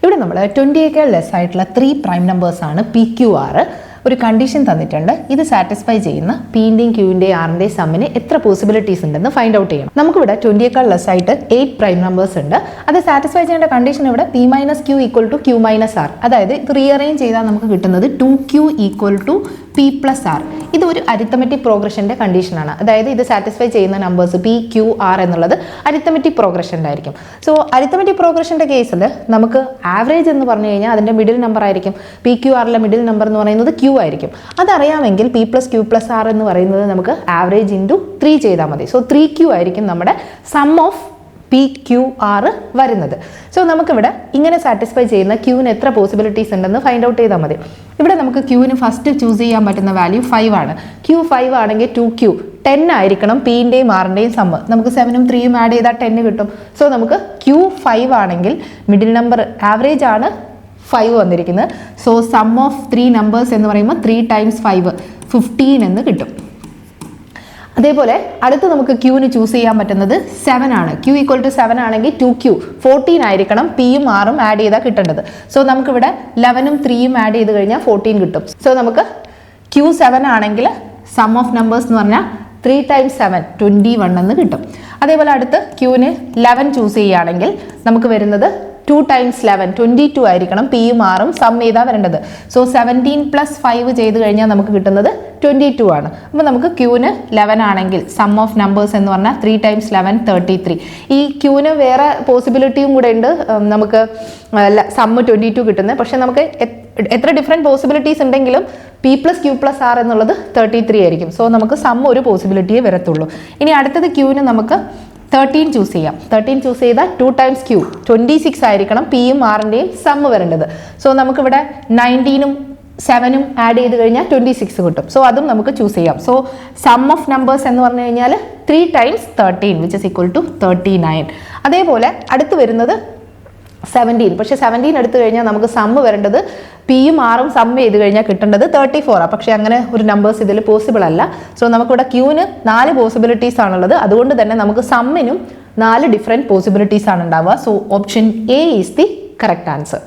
ഇവിടെ നമ്മൾ 20യേക്കാൾ ലെസ് ആയിട്ടുള്ള 3 പ്രൈം നമ്പേഴ്സ് ആണ് PQR. ഒരു കണ്ടീഷൻ തന്നിട്ടുണ്ട്. ഇത് സാറ്റിസ്ഫൈ ചെയ്യുന്ന പിന്റെയും ക്യൂവിന്റെയും ആറിന്റെയും സമ്മിന് എത്ര പോസിബിലിറ്റീസ് ഉണ്ടെന്ന് ഫൈൻഡ് ഔട്ട് ചെയ്യണം. നമുക്കിവിടെ 20യേക്കാൾ ലെസ് ആയിട്ട് 8 പ്രൈം നമ്പേഴ്സ് ഉണ്ട്. അത് സാറ്റിസ്ഫൈ ചെയ്യേണ്ട കണ്ടീഷൻ ഇവിടെ P - Q = Q - R. അതായത് ഇത് റീഅറേഞ്ച് ചെയ്താൽ നമുക്ക് കിട്ടുന്നത് 2Q = P + R. ഇത് ഒരു അരിത്തമെറ്റിക് പ്രോഗ്രഷന്റെ കണ്ടീഷനാണ്. അതായത് ഇത് സാറ്റിസ്ഫൈ ചെയ്യുന്ന നമ്പേഴ്സ് P, Q, R എന്നുള്ളത് അരിത്തമെറ്റിക് പ്രോഗ്രഷൻ്റെ ആയിരിക്കും. സോ അരിത്തമെറ്റിക് പ്രോഗ്രഷന്റെ കേസിൽ നമുക്ക് ആവറേജ് എന്ന് പറഞ്ഞു കഴിഞ്ഞാൽ അതിന്റെ മിഡിൽ നമ്പർ ആയിരിക്കും. PQRലെ മിഡിൽ നമ്പർ എന്ന് പറയുന്നത് Q ആയിരിക്കും. അതറിയാമെങ്കിൽ P + Q + R എന്ന് പറയുന്നത് നമുക്ക് ആവറേജ് ഇൻറ്റു 3 ചെയ്താൽ മതി. സോ 3Q ആയിരിക്കും നമ്മുടെ സം ഓഫ് PQR വരുന്നത്. സോ നമുക്കിവിടെ ഇങ്ങനെ സാറ്റിസ്ഫൈ ചെയ്യുന്ന ക്യൂവിന് എത്ര പോസിബിലിറ്റീസ് ഉണ്ടെന്ന് ഫൈൻഡ് ഔട്ട് ചെയ്താൽ മതി. ഇവിടെ നമുക്ക് ക്യൂവിന് ഫസ്റ്റ് ചൂസ് ചെയ്യാൻ പറ്റുന്ന വാല്യൂ 5 ആണ്. Q 5 ആണെങ്കിൽ 2Q 10 ആയിരിക്കണം. പിന്റെയും ആറിന്റെയും സമ്മ്. നമുക്ക് 7ഉം 3ഉം ആഡ് ചെയ്താൽ 10 കിട്ടും. സോ നമുക്ക് Q 5 ആണെങ്കിൽ മിഡിൽ നമ്പർ ആവറേജ് ആണ് 5 വന്നിരിക്കുന്നത്. സോ സം ഓഫ് 3 നമ്പേഴ്സ് എന്ന് പറയുമ്പോൾ 3 × 5 15 എന്ന് കിട്ടും. അതേപോലെ അടുത്ത് നമുക്ക് ക്യൂവിന് ചൂസ് ചെയ്യാൻ പറ്റുന്നത് 7 ആണ്. Q = 7 ആണെങ്കിൽ 2Q 14 ആയിരിക്കണം. പിയും ആറും ആഡ് ചെയ്താൽ കിട്ടേണ്ടത്. സോ നമുക്കിവിടെ 11ഉം 3ഉം ആഡ് ചെയ്ത് കഴിഞ്ഞാൽ 14 കിട്ടും. സോ നമുക്ക് Q 7 ആണെങ്കിൽ സം ഓഫ് നമ്പേഴ്സ് എന്ന് പറഞ്ഞാൽ 3 × 7 21 എന്ന് കിട്ടും. അതേപോലെ അടുത്ത് ക്യൂവിന് 11 ചൂസ് ചെയ്യുകയാണെങ്കിൽ നമുക്ക് വരുന്നത് 2 × 11 22 ആയിരിക്കണം. പിയും ആറും സം ചെയ്താൽ വരേണ്ടത്. സോ 17 + 5 ചെയ്ത് കഴിഞ്ഞാൽ നമുക്ക് കിട്ടുന്നത് 22 ആണ്. അപ്പോൾ നമുക്ക് ക്യൂവിന് 11 ആണെങ്കിൽ സം ഓഫ് നമ്പേഴ്സ് എന്ന് പറഞ്ഞാൽ 3 × 11 33. ഈ ക്യൂവിന് വേറെ പോസിബിലിറ്റിയും കൂടെ ഉണ്ട്. നമുക്ക് സമ്മ് 22 കിട്ടുന്നത്. പക്ഷെ നമുക്ക് എത്ര ഡിഫറെൻറ്റ് പോസിബിലിറ്റീസ് ഉണ്ടെങ്കിലും P + Q + R എന്നുള്ളത് 33 ആയിരിക്കും. സോ നമുക്ക് സം ഒരു പോസിബിലിറ്റിയേ വരത്തുള്ളൂ. ഇനി അടുത്തത് ക്യൂവിന് നമുക്ക് 13 ചൂസ് ചെയ്യാം. 13 ചൂസ് ചെയ്താൽ 2 × Q 26 ആയിരിക്കണം. പിയും ആറിൻ്റെയും സമ്മ് വരേണ്ടത്. സോ നമുക്കിവിടെ 19ഉം 7ഉം ആഡ് ചെയ്ത് കഴിഞ്ഞാൽ 26 കിട്ടും. സോ അതും നമുക്ക് ചൂസ് ചെയ്യാം. സോ സം ഓഫ് നമ്പേഴ്സ് എന്ന് പറഞ്ഞു കഴിഞ്ഞാൽ 3 × 13 which is equal to 39. അതേപോലെ അടുത്ത് വരുന്നത് 17. പക്ഷേ 17 എടുത്തു കഴിഞ്ഞാൽ നമുക്ക് സമ്മ് വരേണ്ടത് പിയും ആറും സമ്മ് ചെയ്ത് കഴിഞ്ഞാൽ കിട്ടേണ്ടത് 34. പക്ഷേ അങ്ങനെ ഒരു നമ്പേഴ്സ് ഇതിൽ പോസിബിൾ അല്ല. സോ നമുക്കിവിടെ ക്യൂവിന് 4 പോസിബിലിറ്റീസ് ആണുള്ളത്. അതുകൊണ്ട് തന്നെ നമുക്ക് സമ്മിനും 4 ഡിഫറെൻറ്റ് പോസിബിലിറ്റീസ് ആണ് ഉണ്ടാവുക. So option A is the correct answer.